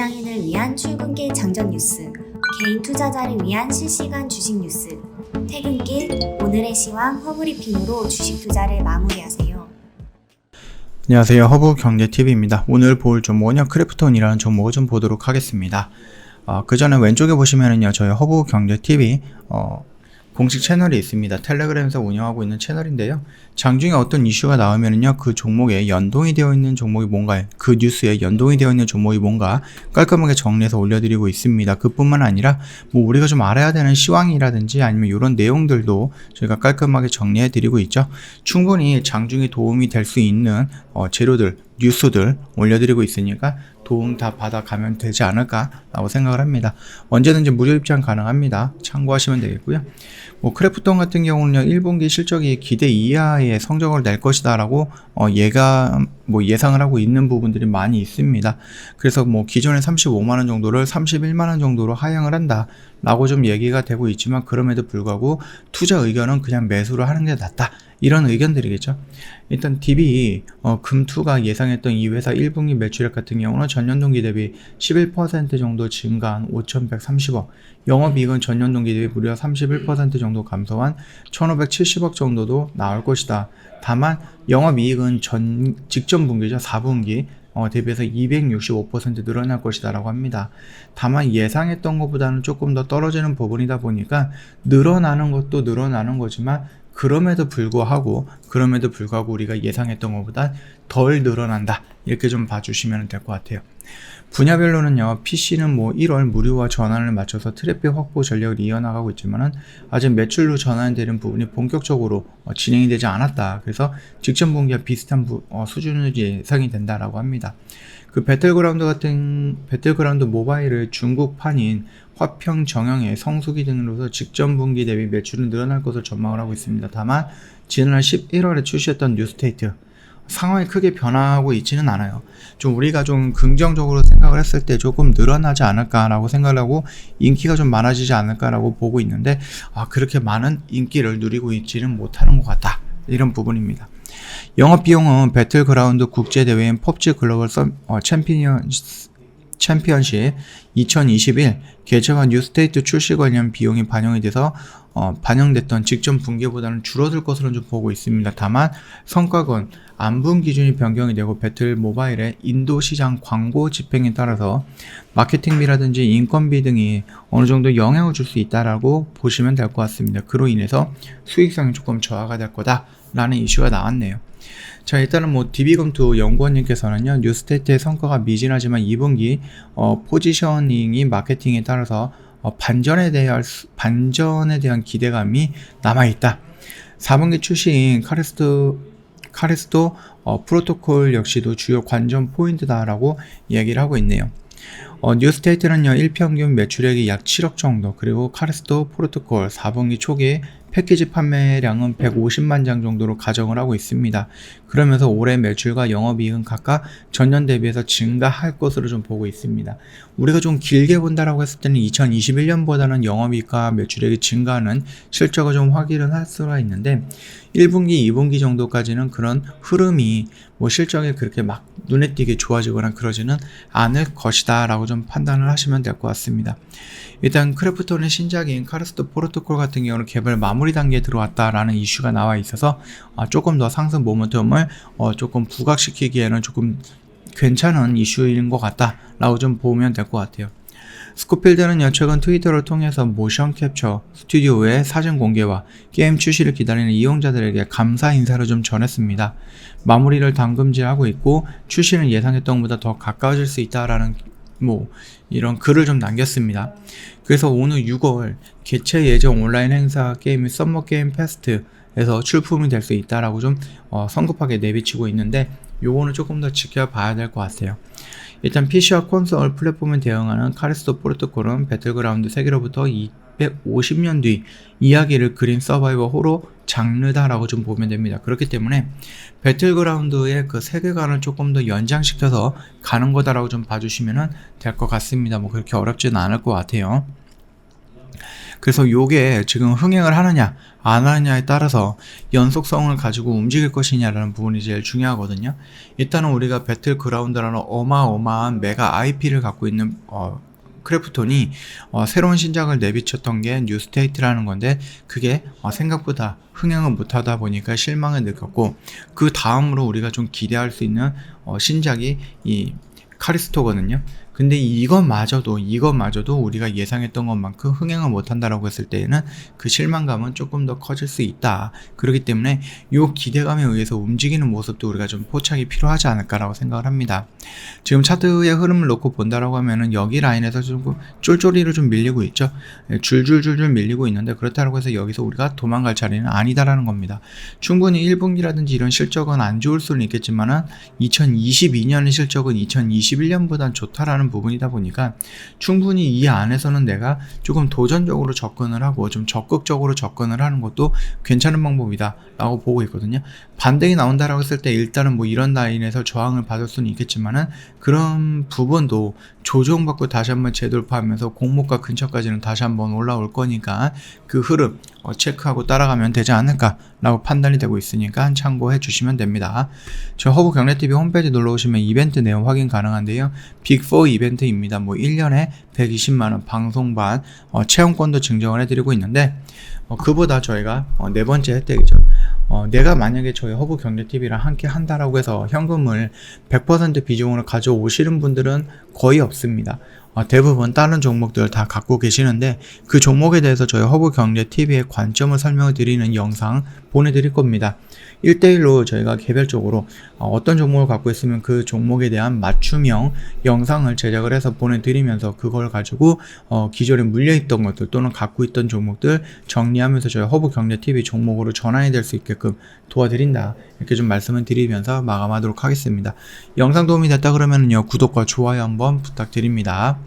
직장인을 위한 출근길 장전 뉴스, 개인 투자자를 위한 실시간 주식 뉴스, 퇴근길 오늘의 시황 허브리핑으로 주식 투자를 마무리하세요. 안녕하세요. 허브경제TV입니다. 오늘 볼 종목은요, 크래프톤이라는 종목을 좀 보도록 하겠습니다. 그 전에 왼쪽에 보시면은요, 저희 허브경제TV 공식 채널이 있습니다. 텔레그램에서 운영하고 있는 채널인데요. 장중에 어떤 이슈가 나오면은요, 그 종목에 연동이 되어 있는 종목이 뭔가, 그 뉴스에 연동이 되어 있는 종목이 뭔가 깔끔하게 정리해서 올려드리고 있습니다. 그뿐만 아니라 뭐 우리가 좀 알아야 되는 시황이라든지 아니면 이런 내용들도 저희가 깔끔하게 정리해드리고 있죠. 충분히 장중에 도움이 될 수 있는 재료들, 뉴스들 올려드리고 있으니까 도움 다 받아가면 되지 않을까라고 생각을 합니다. 언제든지 무료 입장 가능합니다. 참고하시면 되겠고요. 크래프톤 같은 경우는요, 1분기 실적이 기대 이하의 성적을 낼 것이다 라고 예상을 하고 있는 부분들이 많이 있습니다. 그래서 기존에 35만원 정도를 31만원 정도로 하향을 한다 라고 좀 얘기가 되고 있지만, 그럼에도 불구하고 투자 의견은 그냥 매수를 하는 게 낫다, 이런 의견들이겠죠. 일단 DB 금투가 예상했던 이 회사 1분기 매출액 같은 경우는 전년 동기 대비 11% 정도 증가한 5,130억, 영업이익은 전년 동기 대비 무려 31% 정도 감소한 1,570억 정도도 나올 것이다. 다만 영업이익은 직전 분기죠, 4분기 대비해서 265% 늘어날 것이다 라고 합니다. 다만 예상했던 것보다는 조금 더 떨어지는 부분이다 보니까 늘어나는 것도 늘어나는 거지만, 그럼에도 불구하고 우리가 예상했던 것보다 덜 늘어난다, 이렇게 좀 봐주시면 될 것 같아요. 분야별로는요, PC는 1월 무료화 전환을 맞춰서 트래픽 확보 전략을 이어나가고 있지만은 아직 매출로 전환되는 부분이 본격적으로 진행이 되지 않았다. 그래서 직전 분기와 비슷한 수준의 예상이 된다라고 합니다. 그 배틀그라운드 모바일을 중국판인 화평 정영의 성수기 등으로서 직전 분기 대비 매출은 늘어날 것을 전망을 하고 있습니다. 다만 지난해 11월에 출시했던 뉴스테이트 상황이 크게 변화하고 있지는 않아요. 우리가 좀 긍정적으로 생각을 했을 때 조금 늘어나지 않을까라고 생각을 하고 인기가 좀 많아지지 않을까라고 보고 있는데, 그렇게 많은 인기를 누리고 있지는 못하는 것 같다, 이런 부분입니다. 영업비용은 배틀그라운드 국제대회인 펍지 글로벌 챔피언십 2021 개최한 뉴스테이트 출시 관련 비용이 반영이 돼서 반영됐던 직전 분기보다는 줄어들 것으로 좀 보고 있습니다. 다만 성과건 안분 기준이 변경이 되고 배틀 모바일의 인도 시장 광고 집행에 따라서 마케팅비라든지 인건비 등이 어느 정도 영향을 줄 수 있다라고 보시면 될 것 같습니다. 그로 인해서 수익성이 조금 저하가 될 거다라는 이슈가 나왔네요. 자, 일단은 DB검투 연구원님께서는요, 뉴스테이트의 성과가 미진하지만 2분기 포지셔닝이 마케팅에 따라서 반전에 대한 기대감이 남아있다. 4분기 출시인 카레스토 프로토콜 역시도 주요 관전 포인트다라고 얘기를 하고 있네요. 뉴스테이트는요, 일평균 매출액이 약 7억 정도, 그리고 카레스토 프로토콜 4분기 초기에 패키지 판매량은 150만 장 정도로 가정을 하고 있습니다. 그러면서 올해 매출과 영업이익은 각각 전년 대비해서 증가할 것으로 좀 보고 있습니다. 우리가 좀 길게 본다라고 했을 때는 2021년보다는 영업이익과 매출액이 증가하는 실적을 좀 확인을 할 수가 있는데, 1분기, 2분기 정도까지는 그런 흐름이 실적이 그렇게 막 눈에 띄게 좋아지거나 그러지는 않을 것이다 라고 좀 판단을 하시면 될 것 같습니다. 일단 크래프톤의 신작인 카레스토 프로토콜 같은 경우는 개발 마무리 단계에 들어왔다라는 이슈가 나와 있어서 조금 더 상승 모멘텀을 조금 부각시키기에는 조금 괜찮은 이슈인 것 같다라고 좀 보면 될 것 같아요. 스코필드는요, 최근 트위터를 통해서 모션 캡처 스튜디오의 사전 공개와 게임 출시를 기다리는 이용자들에게 감사 인사를 좀 전했습니다. 마무리를 당금질하고 있고 출시는 예상했던 것보다 더 가까워질 수 있다라는 이런 글을 좀 남겼습니다. 그래서 오늘 6월 개최 예정 온라인 행사 게임인 썸머 게임 페스트에서 출품이 될 수 있다라고 좀 성급하게 내비치고 있는데, 요거는 조금 더 지켜봐야 될 것 같아요. 일단 PC와 콘솔 플랫폼에 대응하는 카레스토 프로토콜은 배틀그라운드 세계로부터 250년 뒤 이야기를 그린 서바이벌 호러 장르다라고 좀 보면 됩니다. 그렇기 때문에 배틀그라운드의 그 세계관을 조금 더 연장시켜서 가는 거다라고 좀 봐주시면 될 것 같습니다. 그렇게 어렵지는 않을 것 같아요. 그래서 요게 지금 흥행을 하느냐 안 하느냐에 따라서 연속성을 가지고 움직일 것이냐라는 부분이 제일 중요하거든요. 일단은 우리가 배틀그라운드라는 어마어마한 메가 IP를 갖고 있는 크래프톤이 새로운 신작을 내비쳤던 게 뉴스테이트라는 건데 그게 생각보다 흥행을 못하다 보니까 실망을 느꼈고, 그 다음으로 우리가 좀 기대할 수 있는 신작이 이 카리스토거든요. 근데 이것마저도 우리가 예상했던 것만큼 흥행을 못한다라고 했을 때에는 그 실망감은 조금 더 커질 수 있다. 그렇기 때문에 이 기대감에 의해서 움직이는 모습도 우리가 좀 포착이 필요하지 않을까라고 생각을 합니다. 지금 차트의 흐름을 놓고 본다라고 하면은 여기 라인에서 좀 쫄쫄이로 좀 밀리고 있죠. 줄줄줄줄 밀리고 있는데, 그렇다고 해서 여기서 우리가 도망갈 자리는 아니다라는 겁니다. 충분히 1분기라든지 이런 실적은 안 좋을 수는 있겠지만은 2022년의 실적은 2021년보단 좋다라는 부분이다 보니까 충분히 이 안에서는 내가 조금 도전적으로 접근을 하고 좀 적극적으로 접근을 하는 것도 괜찮은 방법이다 라고 보고 있거든요. 반등이 나온다라고 했을 때 일단은 뭐 이런 라인에서 저항을 받을 수는 있겠지만은 그런 부분도 조정받고 다시 한번 재돌파하면서 공모가 근처까지는 다시 한번 올라올 거니까 그 흐름 체크하고 따라가면 되지 않을까 라고 판단이 되고 있으니까 참고해 주시면 됩니다. 저 허브 경례TV 홈페이지 놀러오시면 이벤트 내용 확인 가능한데요. 빅4 이벤트입니다. 뭐 1년에 120만원 방송반 체험권도 증정을 해드리고 있는데 그보다 저희가 네 번째 혜택이죠. 내가 만약에 저희 허브 경제TV랑 함께 한다라고 해서 현금을 100% 비중으로 가져오시는 분들은 거의 없습니다. 대부분 다른 종목들 다 갖고 계시는데 그 종목에 대해서 저희 허브 경제TV의 관점을 설명을 드리는 영상 보내드릴 겁니다. 1대1로 저희가 개별적으로 어떤 종목을 갖고 있으면 그 종목에 대한 맞춤형 영상을 제작을 해서 보내드리면서 그걸 가지고 기존에 물려있던 것들 또는 갖고 있던 종목들 정리하면서 저희 허브 경제TV 종목으로 전환이 될 수 있게끔 도와드린다, 이렇게 좀 말씀을 드리면서 마감하도록 하겠습니다. 영상 도움이 됐다 그러면요 구독과 좋아요 한번 부탁드립니다.